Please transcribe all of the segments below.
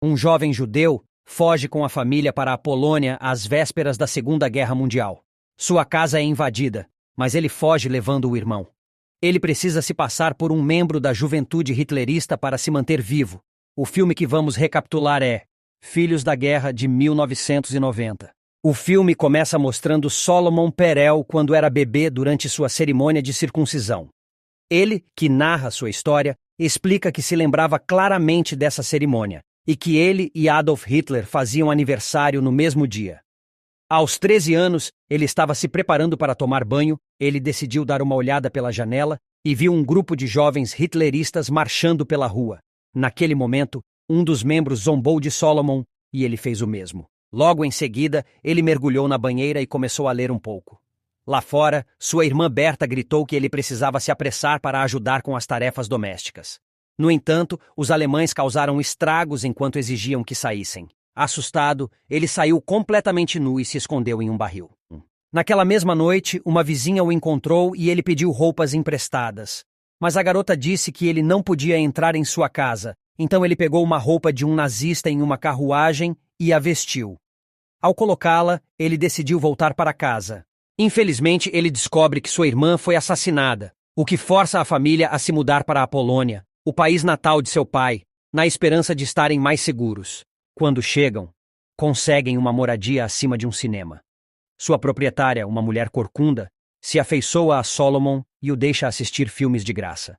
Um jovem judeu foge com a família para a Polônia às vésperas da Segunda Guerra Mundial. Sua casa é invadida, mas ele foge levando o irmão. Ele precisa se passar por um membro da juventude hitlerista para se manter vivo. O filme que vamos recapitular é Filhos da Guerra, de 1990. O filme começa mostrando Solomon Perel quando era bebê durante sua cerimônia de circuncisão. Ele, que narra sua história, explica que se lembrava claramente dessa cerimônia e que ele e Adolf Hitler faziam aniversário no mesmo dia. Aos 13 anos, ele estava se preparando para tomar banho, ele decidiu dar uma olhada pela janela e viu um grupo de jovens hitleristas marchando pela rua. Naquele momento, um dos membros zombou de Solomon e ele fez o mesmo. Logo em seguida, ele mergulhou na banheira e começou a ler um pouco. Lá fora, sua irmã Berta gritou que ele precisava se apressar para ajudar com as tarefas domésticas. No entanto, os alemães causaram estragos enquanto exigiam que saíssem. Assustado, ele saiu completamente nu e se escondeu em um barril. Naquela mesma noite, uma vizinha o encontrou e ele pediu roupas emprestadas. Mas a garota disse que ele não podia entrar em sua casa, então ele pegou uma roupa de um nazista em uma carruagem e a vestiu. Ao colocá-la, ele decidiu voltar para casa. Infelizmente, ele descobre que sua irmã foi assassinada, o que força a família a se mudar para a Polônia, o país natal de seu pai, na esperança de estarem mais seguros. Quando chegam, conseguem uma moradia acima de um cinema. Sua proprietária, uma mulher corcunda, se afeiçoa a Solomon e o deixa assistir filmes de graça.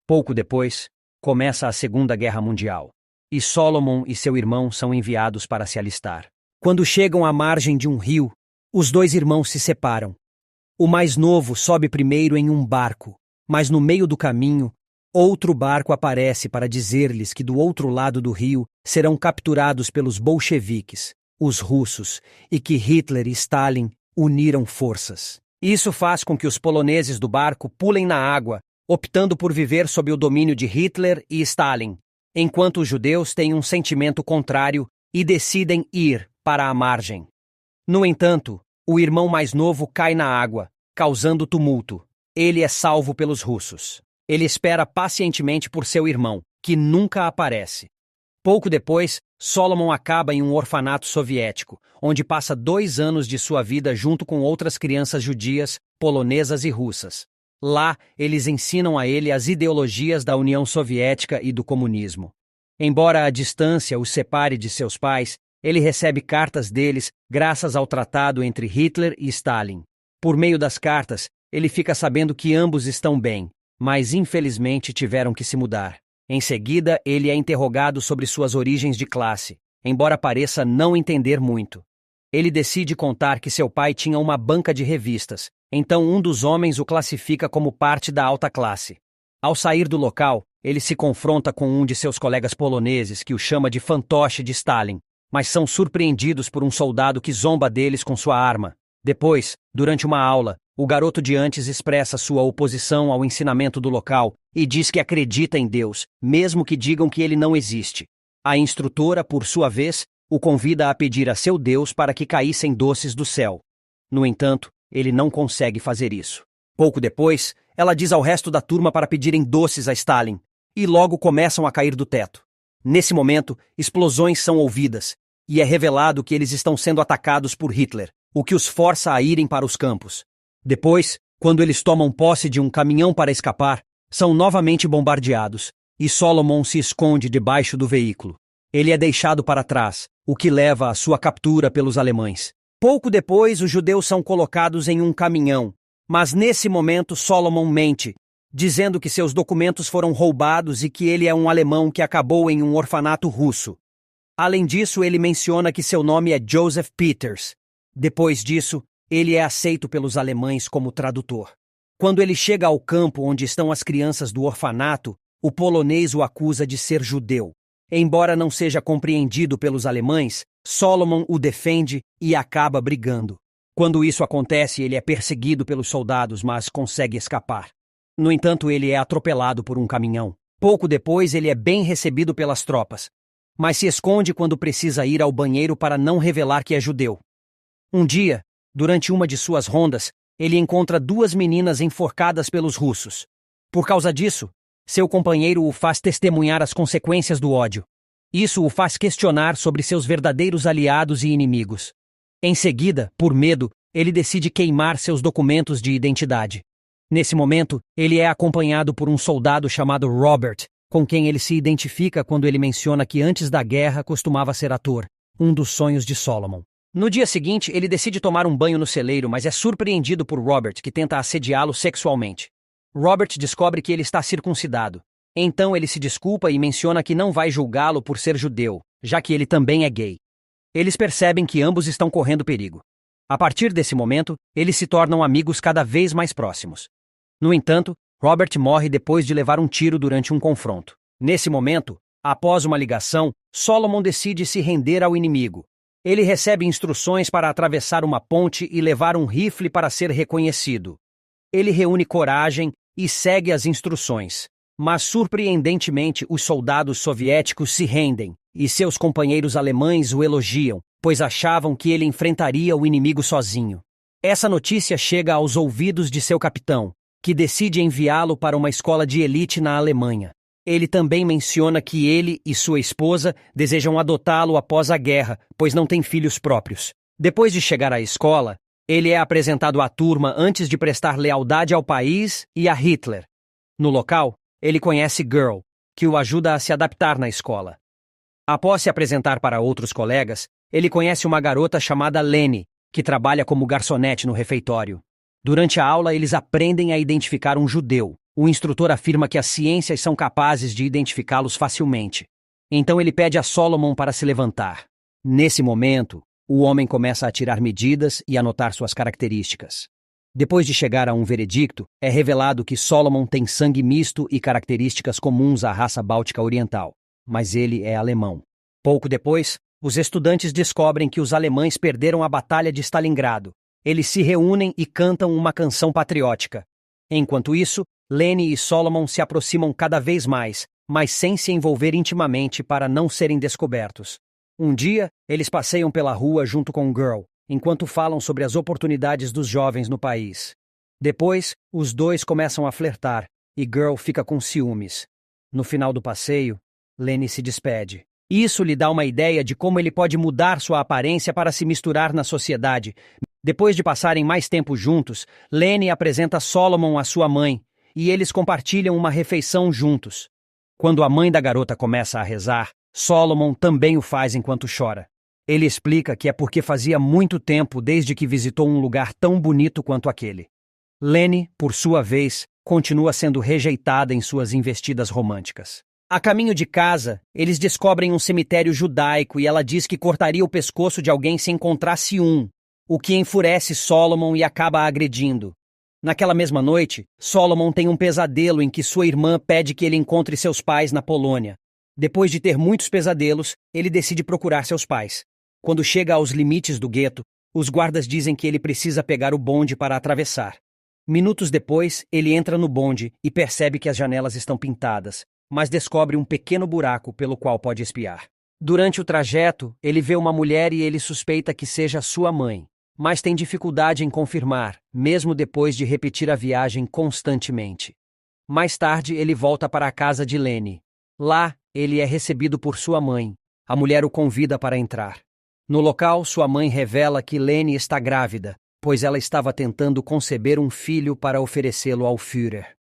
Pouco depois, começa a Segunda Guerra Mundial, e Solomon e seu irmão são enviados para se alistar. Quando chegam à margem de um rio, os dois irmãos se separam. O mais novo sobe primeiro em um barco, mas no meio do caminho, outro barco aparece para dizer-lhes que do outro lado do rio serão capturados pelos bolcheviques, os russos, e que Hitler e Stalin uniram forças. Isso faz com que os poloneses do barco pulem na água, optando por viver sob o domínio de Hitler e Stalin, enquanto os judeus têm um sentimento contrário e decidem ir para a margem. No entanto, o irmão mais novo cai na água, causando tumulto. Ele é salvo pelos russos. Ele espera pacientemente por seu irmão, que nunca aparece. Pouco depois, Solomon acaba em um orfanato soviético, onde passa 2 anos de sua vida junto com outras crianças judias, polonesas e russas. Lá, eles ensinam a ele as ideologias da União Soviética e do comunismo. Embora a distância o separe de seus pais, ele recebe cartas deles graças ao tratado entre Hitler e Stalin. Por meio das cartas, ele fica sabendo que ambos estão bem, mas infelizmente tiveram que se mudar. Em seguida, ele é interrogado sobre suas origens de classe, embora pareça não entender muito. Ele decide contar que seu pai tinha uma banca de revistas, então um dos homens o classifica como parte da alta classe. Ao sair do local, ele se confronta com um de seus colegas poloneses que o chama de fantoche de Stalin, mas são surpreendidos por um soldado que zomba deles com sua arma. Depois, durante uma aula, o garoto de antes expressa sua oposição ao ensinamento do local e diz que acredita em Deus, mesmo que digam que ele não existe. A instrutora, por sua vez, o convida a pedir a seu Deus para que caíssem doces do céu. No entanto, ele não consegue fazer isso. Pouco depois, ela diz ao resto da turma para pedirem doces a Stalin, e logo começam a cair do teto. Nesse momento, explosões são ouvidas, e é revelado que eles estão sendo atacados por Hitler, o que os força a irem para os campos. Depois, quando eles tomam posse de um caminhão para escapar, são novamente bombardeados, e Solomon se esconde debaixo do veículo. Ele é deixado para trás, o que leva à sua captura pelos alemães. Pouco depois, os judeus são colocados em um caminhão, mas nesse momento Solomon mente, dizendo que seus documentos foram roubados e que ele é um alemão que acabou em um orfanato russo. Além disso, ele menciona que seu nome é Joseph Peters. Depois disso, ele é aceito pelos alemães como tradutor. Quando ele chega ao campo onde estão as crianças do orfanato, o polonês o acusa de ser judeu. Embora não seja compreendido pelos alemães, Solomon o defende e acaba brigando. Quando isso acontece, ele é perseguido pelos soldados, mas consegue escapar. No entanto, ele é atropelado por um caminhão. Pouco depois, ele é bem recebido pelas tropas, mas se esconde quando precisa ir ao banheiro para não revelar que é judeu. Um dia, durante uma de suas rondas, ele encontra 2 meninas enforcadas pelos russos. Por causa disso, seu companheiro o faz testemunhar as consequências do ódio. Isso o faz questionar sobre seus verdadeiros aliados e inimigos. Em seguida, por medo, ele decide queimar seus documentos de identidade. Nesse momento, ele é acompanhado por um soldado chamado Robert, com quem ele se identifica quando ele menciona que antes da guerra costumava ser ator, um dos sonhos de Solomon. No dia seguinte, ele decide tomar um banho no celeiro, mas é surpreendido por Robert, que tenta assediá-lo sexualmente. Robert descobre que ele está circuncidado. Então ele se desculpa e menciona que não vai julgá-lo por ser judeu, já que ele também é gay. Eles percebem que ambos estão correndo perigo. A partir desse momento, eles se tornam amigos cada vez mais próximos. No entanto, Robert morre depois de levar um tiro durante um confronto. Nesse momento, após uma ligação, Solomon decide se render ao inimigo. Ele recebe instruções para atravessar uma ponte e levar um rifle para ser reconhecido. Ele reúne coragem e segue as instruções. Mas, surpreendentemente, os soldados soviéticos se rendem, e seus companheiros alemães o elogiam, pois achavam que ele enfrentaria o inimigo sozinho. Essa notícia chega aos ouvidos de seu capitão, que decide enviá-lo para uma escola de elite na Alemanha. Ele também menciona que ele e sua esposa desejam adotá-lo após a guerra, pois não têm filhos próprios. Depois de chegar à escola, ele é apresentado à turma antes de prestar lealdade ao país e a Hitler. No local, ele conhece Girl, que o ajuda a se adaptar na escola. Após se apresentar para outros colegas, ele conhece uma garota chamada Leni, que trabalha como garçonete no refeitório. Durante a aula, eles aprendem a identificar um judeu. O instrutor afirma que as ciências são capazes de identificá-los facilmente. Então ele pede a Solomon para se levantar. Nesse momento, o homem começa a tirar medidas e anotar suas características. Depois de chegar a um veredicto, é revelado que Solomon tem sangue misto e características comuns à raça báltica oriental, mas ele é alemão. Pouco depois, os estudantes descobrem que os alemães perderam a Batalha de Stalingrado. Eles se reúnem e cantam uma canção patriótica. Enquanto isso, Leni e Solomon se aproximam cada vez mais, mas sem se envolver intimamente para não serem descobertos. Um dia, eles passeiam pela rua junto com Girl, enquanto falam sobre as oportunidades dos jovens no país. Depois, os dois começam a flertar, e Girl fica com ciúmes. No final do passeio, Leni se despede. Isso lhe dá uma ideia de como ele pode mudar sua aparência para se misturar na sociedade. Depois de passarem mais tempo juntos, Leni apresenta Solomon à sua mãe, e eles compartilham uma refeição juntos. Quando a mãe da garota começa a rezar, Solomon também o faz enquanto chora. Ele explica que é porque fazia muito tempo desde que visitou um lugar tão bonito quanto aquele. Leni, por sua vez, continua sendo rejeitada em suas investidas românticas. A caminho de casa, eles descobrem um cemitério judaico e ela diz que cortaria o pescoço de alguém se encontrasse um, o que enfurece Solomon e acaba a agredindo. Naquela mesma noite, Solomon tem um pesadelo em que sua irmã pede que ele encontre seus pais na Polônia. Depois de ter muitos pesadelos, ele decide procurar seus pais. Quando chega aos limites do gueto, os guardas dizem que ele precisa pegar o bonde para atravessar. Minutos depois, ele entra no bonde e percebe que as janelas estão pintadas, mas descobre um pequeno buraco pelo qual pode espiar. Durante o trajeto, ele vê uma mulher e ele suspeita que seja sua mãe, mas tem dificuldade em confirmar, mesmo depois de repetir a viagem constantemente. Mais tarde, ele volta para a casa de Leni. Lá, ele é recebido por sua mãe. A mulher o convida para entrar. No local, sua mãe revela que Leni está grávida, pois ela estava tentando conceber um filho para oferecê-lo ao Führer.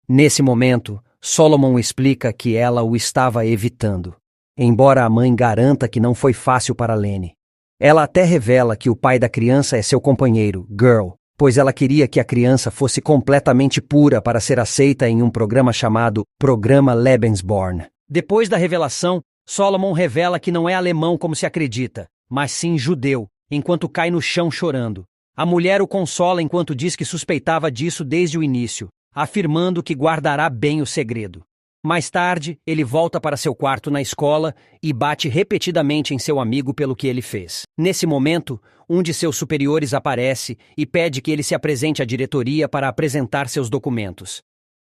Nesse momento, Solomon explica que ela o estava evitando, embora a mãe garanta que não foi fácil para Leni. Ela até revela que o pai da criança é seu companheiro, Girl, pois ela queria que a criança fosse completamente pura para ser aceita em um programa chamado Programa Lebensborn. Depois da revelação, Solomon revela que não é alemão como se acredita, mas sim judeu, enquanto cai no chão chorando. A mulher o consola enquanto diz que suspeitava disso desde o início, afirmando que guardará bem o segredo. Mais tarde, ele volta para seu quarto na escola e bate repetidamente em seu amigo pelo que ele fez. Nesse momento, um de seus superiores aparece e pede que ele se apresente à diretoria para apresentar seus documentos.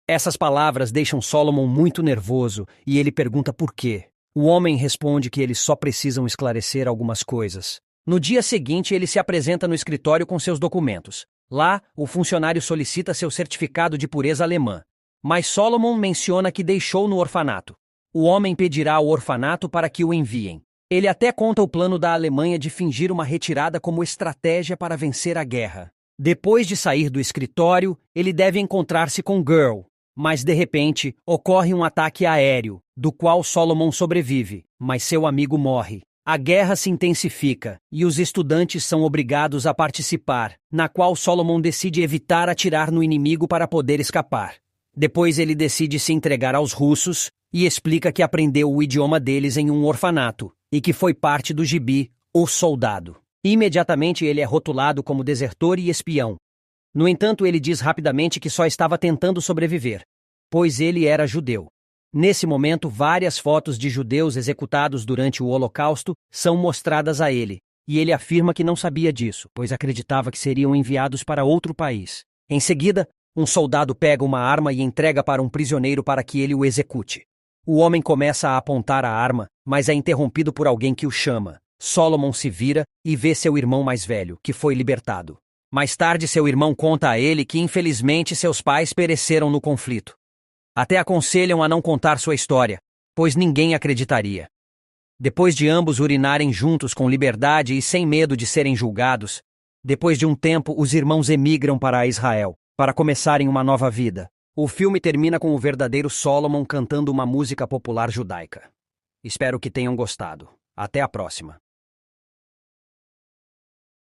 Essas palavras deixam Solomon muito nervoso e ele pergunta por quê. O homem responde que eles só precisam esclarecer algumas coisas. No dia seguinte, ele se apresenta no escritório com seus documentos. Lá, o funcionário solicita seu certificado de pureza alemã. Mas Solomon menciona que deixou no orfanato. o homem pedirá ao orfanato para que o enviem. Ele até conta o plano da Alemanha de fingir uma retirada como estratégia para vencer a guerra. Depois de sair do escritório, ele deve encontrar-se com Girl. Mas, de repente, ocorre um ataque aéreo, do qual Solomon sobrevive, mas seu amigo morre. A guerra se intensifica, e os estudantes são obrigados a participar, na qual Solomon decide evitar atirar no inimigo para poder escapar. Depois ele decide se entregar aos russos, e explica que aprendeu o idioma deles em um orfanato, e que foi parte do gibi O Soldado. Imediatamente ele é rotulado como desertor e espião. No entanto, ele diz rapidamente que só estava tentando sobreviver, pois ele era judeu. Nesse momento, várias fotos de judeus executados durante o Holocausto são mostradas a ele, e ele afirma que não sabia disso, pois acreditava que seriam enviados para outro país. Em seguida, um soldado pega uma arma e entrega para um prisioneiro para que ele o execute. O homem começa a apontar a arma, mas é interrompido por alguém que o chama. Solomon se vira e vê seu irmão mais velho, que foi libertado. Mais tarde, seu irmão conta a ele que, infelizmente, seus pais pereceram no conflito. Até aconselham a não contar sua história, pois ninguém acreditaria. Depois de ambos urinarem juntos com liberdade e sem medo de serem julgados, depois de um tempo, os irmãos emigram para Israel, para começarem uma nova vida. O filme termina com o verdadeiro Solomon cantando uma música popular judaica. Espero que tenham gostado. Até a próxima.